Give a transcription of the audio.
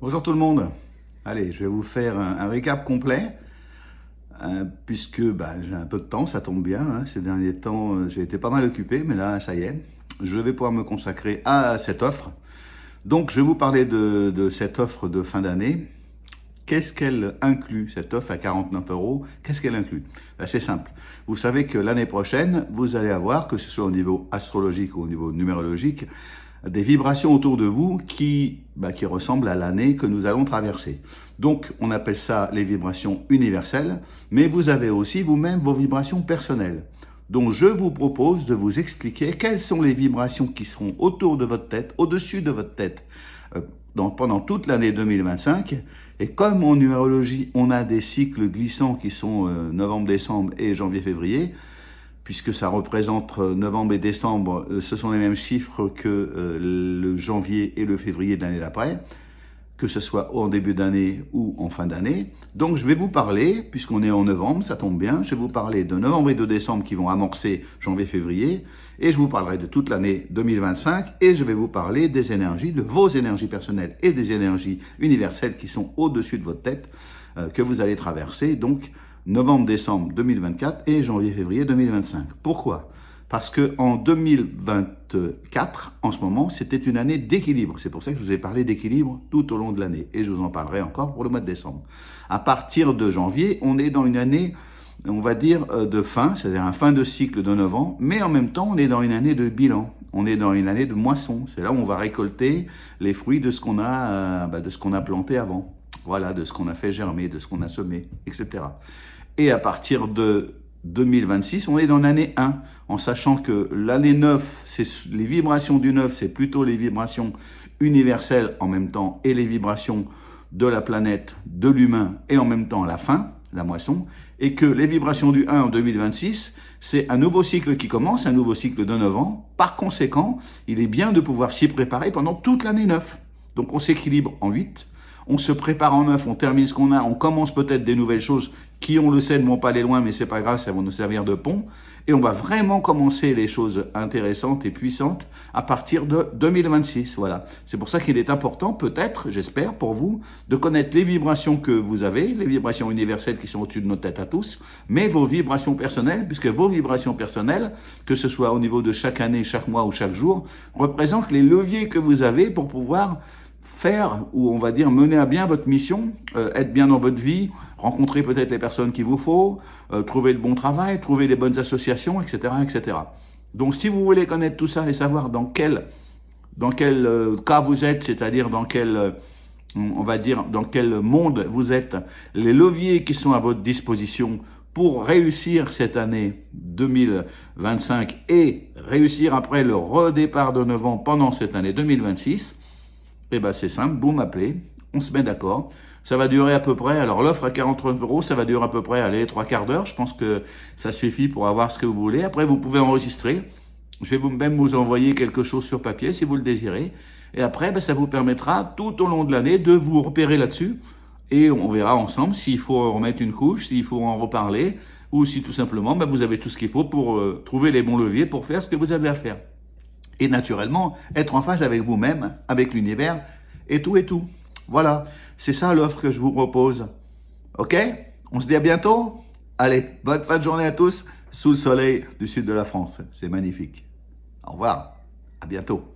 Bonjour tout le monde. Allez, je vais vous faire un récap complet, puisque j'ai un peu de temps, ça tombe bien. Ces derniers temps, j'ai été pas mal occupé, mais là, ça y est, je vais pouvoir me consacrer à cette offre. Donc, je vais vous parler de cette offre de fin d'année. Qu'est-ce qu'elle inclut, cette offre à 49 euros? Qu'est-ce qu'elle inclut? C'est simple. Vous savez que l'année prochaine, vous allez avoir, que ce soit au niveau astrologique ou au niveau numérologique, des vibrations autour de vous qui ressemblent à l'année que nous allons traverser. Donc, on appelle ça les vibrations universelles, mais vous avez aussi vous-même vos vibrations personnelles. Donc, je vous propose de vous expliquer quelles sont les vibrations qui seront autour de votre tête, au-dessus de votre tête, pendant toute l'année 2025. Et comme en numérologie, on a des cycles glissants qui sont novembre, décembre et janvier, février, puisque ça représente novembre et décembre, ce sont les mêmes chiffres que le janvier et le février de l'année d'après, que ce soit en début d'année ou en fin d'année. Donc je vais vous parler, puisqu'on est en novembre, ça tombe bien, je vais vous parler de novembre et de décembre qui vont amorcer janvier-février, et je vous parlerai de toute l'année 2025, et je vais vous parler des énergies, de vos énergies personnelles et des énergies universelles qui sont au-dessus de votre tête, que vous allez traverser, donc novembre-décembre 2024 et janvier-février 2025. Pourquoi ? Parce qu'en 2024, en ce moment, c'était une année d'équilibre. C'est pour ça que je vous ai parlé d'équilibre tout au long de l'année. Et je vous en parlerai encore pour le mois de décembre. À partir de janvier, on est dans une année, on va dire, de fin, c'est-à-dire un fin de cycle de 9 ans, mais en même temps, on est dans une année de bilan. On est dans une année de moisson. C'est là où on va récolter les fruits de ce qu'on a, de ce qu'on a planté avant. Voilà, de ce qu'on a fait germer, de ce qu'on a semé, etc. Et à partir de 2026, on est dans l'année 1, en sachant que l'année 9, c'est les vibrations du 9, c'est plutôt les vibrations universelles en même temps et les vibrations de la planète, de l'humain et en même temps la fin, la moisson, et que les vibrations du 1 en 2026, c'est un nouveau cycle qui commence, un nouveau cycle de 9 ans. Par conséquent, il est bien de pouvoir s'y préparer pendant toute l'année 9. Donc on s'équilibre en 8. On se prépare en 9, on termine ce qu'on a, on commence peut-être des nouvelles choses qui, on le sait, ne vont pas aller loin, mais c'est pas grave, ça va nous servir de pont. Et on va vraiment commencer les choses intéressantes et puissantes à partir de 2026. Voilà. C'est pour ça qu'il est important, peut-être, j'espère, pour vous, de connaître les vibrations que vous avez, les vibrations universelles qui sont au-dessus de nos têtes à tous, mais vos vibrations personnelles, puisque vos vibrations personnelles, que ce soit au niveau de chaque année, chaque mois ou chaque jour, représentent les leviers que vous avez pour pouvoir faire, ou on va dire mener à bien votre mission, être bien dans votre vie, rencontrer peut-être les personnes qu'il vous faut, trouver le bon travail, trouver les bonnes associations, etc., etc. Donc si vous voulez connaître tout ça et savoir dans quel cas vous êtes, c'est-à-dire dans quel, on va dire, dans quel monde vous êtes, les leviers qui sont à votre disposition pour réussir cette année 2025 et réussir après le redépart de 9 ans pendant cette année 2026, c'est simple, vous m'appelez, on se met d'accord. Ça va durer à peu près, alors l'offre à 49 euros, ça va durer à peu près, allez, 3/4 d'heure. Je pense que ça suffit pour avoir ce que vous voulez. Après, vous pouvez enregistrer. Je vais même vous envoyer quelque chose sur papier si vous le désirez. Et après, ça vous permettra tout au long de l'année de vous repérer là-dessus. Et on verra ensemble s'il faut remettre une couche, s'il faut en reparler, ou si tout simplement, vous avez tout ce qu'il faut pour trouver les bons leviers pour faire ce que vous avez à faire. Et naturellement, être en phase avec vous-même, avec l'univers, et tout et tout. Voilà, c'est ça l'offre que je vous propose. Ok? On se dit à bientôt? Allez, bonne fin de journée à tous, sous le soleil du sud de la France. C'est magnifique. Au revoir, à bientôt.